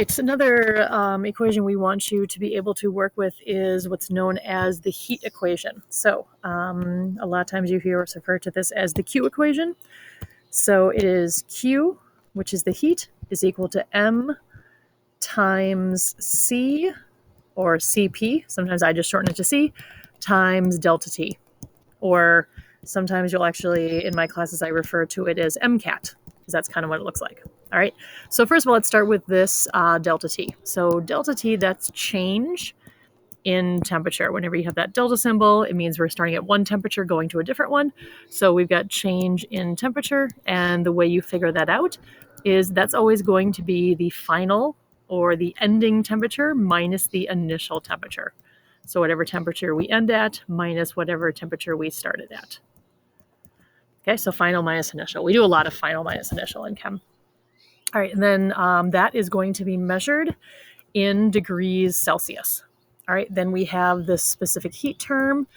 right, another equation we want you to be able to work with is what's known as the heat equation. So a lot of times you hear us refer to this as the Q equation. So it is Q, which is the heat, is equal to M times C, or CP, sometimes I just shorten it to C, times delta T. Or sometimes you'll actually, in my classes, I refer to it as MCAT, because that's kind of what it looks like. All right, so first of all, let's start with this delta T. So delta T, that's change in temperature. Whenever you have that delta symbol, it means we're starting at one temperature going to a different one. So we've got change in temperature, and the way you figure that out is that's always going to be the final or the ending temperature minus the initial temperature. So whatever temperature we end at minus whatever temperature we started at. Okay, so final minus initial. We do a lot of final minus initial in chem. All right, and then that is going to be measured in degrees Celsius. All right, then we have this specific heat term.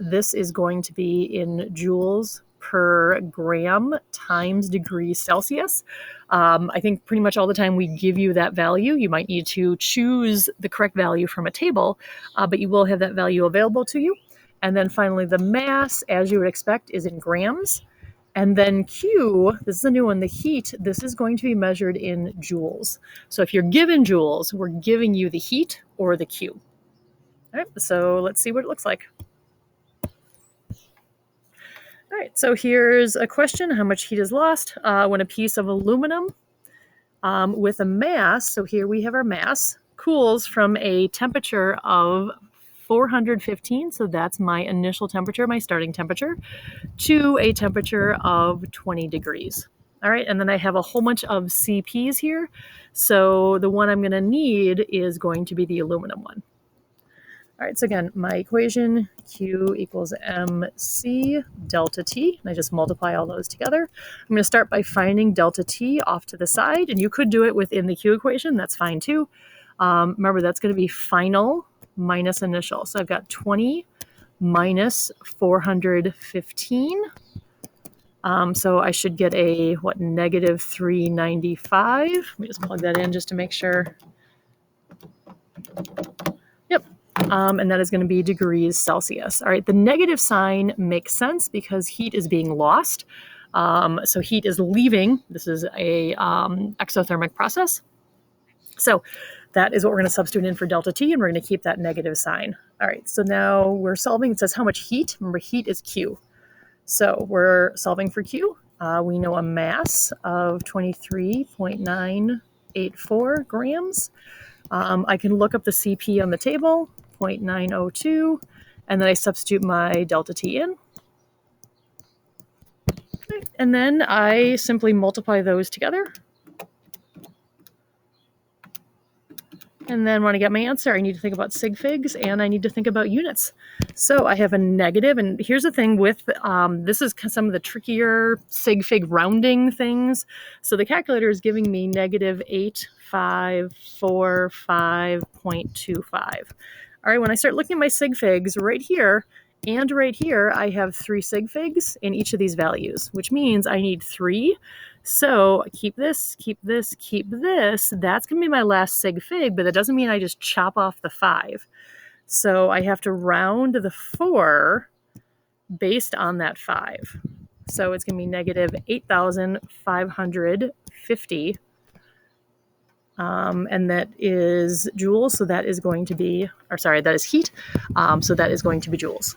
This is going to be in joules per gram times degrees Celsius. I think pretty much all the time we give you that value. You might need to choose the correct value from a table, but you will have that value available to you. And then finally, the mass, as you would expect, is in grams. And then Q, this is a new one, the heat, this is going to be measured in joules. So if you're given joules, we're giving you the heat or the Q. All right, so let's see what it looks like. All right, so here's a question. How much heat is lost when a piece of aluminum with a mass, so here we have our mass, cools from a temperature of 415, so that's my initial temperature, my starting temperature, to a temperature of 20 degrees. All right, and then I have a whole bunch of CPs here. So the one I'm going to need is going to be the aluminum one. All right, so again, my equation, Q equals MC delta T, and I just multiply all those together. I'm going to start by finding delta T off to the side, and you could do it within the Q equation. That's fine too. Remember, that's going to be final minus initial. So I've got 20 minus 415. So I should get a, negative 395. Let me just plug that in just to make sure. Yep. And that is going to be degrees Celsius. All right, the negative sign makes sense because heat is being lost. So heat is leaving. This is a exothermic process. So that is what we're going to substitute in for delta T, and we're going to keep that negative sign. All right, so now we're solving. It says how much heat. Remember, heat is Q. So we're solving for Q. We know a mass of 23.984 grams. I can look up the CP on the table, 0.902, and then I substitute my delta T in. And then I simply multiply those together. And then when I get my answer, I need to think about sig figs and I need to think about units. So I have a negative, and here's the thing with, this is some of the trickier sig fig rounding things. So the calculator is giving me negative 8545.25. All right, when I start looking at my sig figs right here and right here, I have 3 sig figs in each of these values, which means I need 3. So keep this, keep this, keep this. That's going to be my last sig fig, but that doesn't mean I just chop off the 5. So I have to round the 4 based on that 5. So it's going to be negative 8,550. And that is joules. So that is going to be, or sorry, that is heat. So that is going to be joules.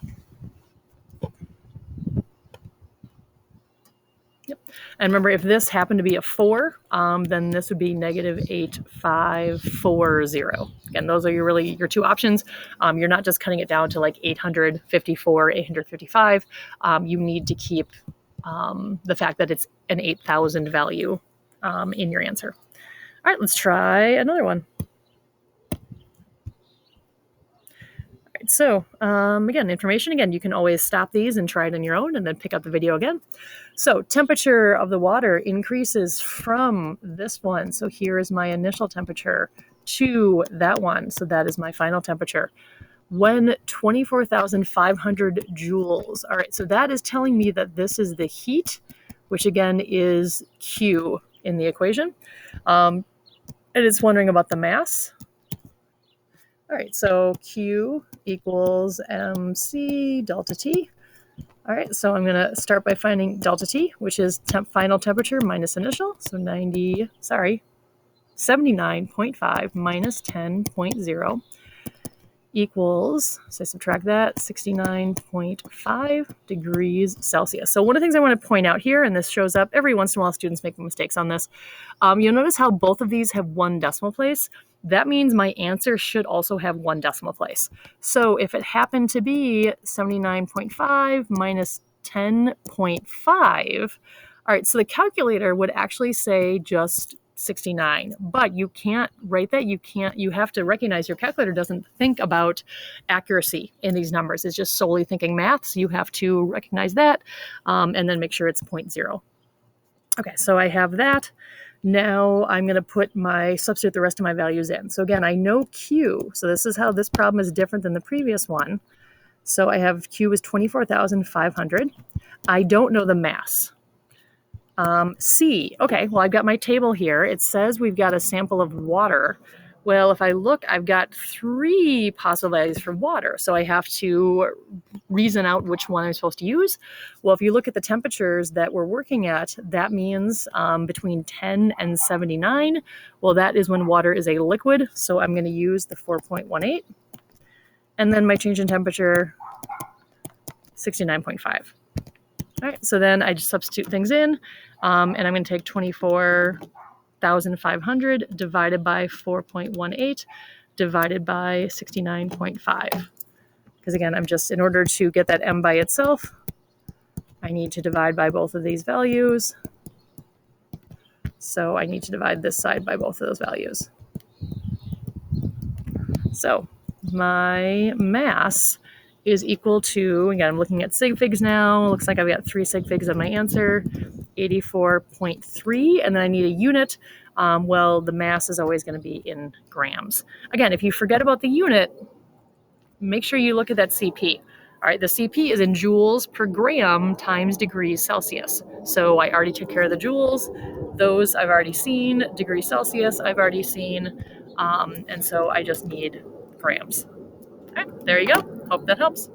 Yep. And remember, if this happened to be a 4, then this would be negative 8540. Again, those are your 2 options. You're not just cutting it down to like 854, 855. You need to keep the fact that it's an 8,000 value in your answer. All right, let's try another one. So again, information, you can always stop these and try it on your own and then pick up the video again. So temperature of the water increases from this one. So here is my initial temperature to that one. So that is my final temperature. When 24,500 joules. All right, so that is telling me that this is the heat, which again is Q in the equation. And And it's wondering about the mass. All right, so Q equals mc delta T. All right, so I'm gonna start by finding delta T, which is final temperature minus initial. So 79.5 minus 10.0 equals, so I subtract that, 69.5 degrees Celsius. So one of the things I want to point out here, and this shows up every once in a while, students make mistakes on this, you'll notice how both of these have one decimal place. That means my answer should also have one decimal place. So if it happened to be 79.5 minus 10.5, all right, so the calculator would actually say just 69, but you can't write that. You have to recognize your calculator doesn't think about accuracy in these numbers. It's just solely thinking math. So you have to recognize that and then make sure it's 0.0. Okay, so I have that. Now I'm going to substitute the rest of my values in. So again, I know Q. So this is how this problem is different than the previous one. So I have Q is 24,500. I don't know the mass. C, okay, well, I've got my table here. It says we've got a sample of water. Well, if I look, I've got 3 possible values for water. So I have to reason out which one I'm supposed to use. Well, if you look at the temperatures that we're working at, that means between 10 and 79. Well, that is when water is a liquid. So I'm going to use the 4.18. And then my change in temperature, 69.5. All right, so then I just substitute things in, and I'm going to take 24,500 divided by 4.18 divided by 69.5. Because again, in order to get that m by itself, I need to divide by both of these values. So I need to divide this side by both of those values. So my mass is equal to, again, I'm looking at sig figs now. Looks like I've got 3 sig figs on my answer, 84.3, and then I need a unit. Well, the mass is always going to be in grams. Again, if you forget about the unit, make sure you look at that CP. All right, the CP is in joules per gram times degrees Celsius. So I already took care of the joules. Those I've already seen. Degrees Celsius I've already seen. And so I just need grams. Okay, there you go. Hope that helps.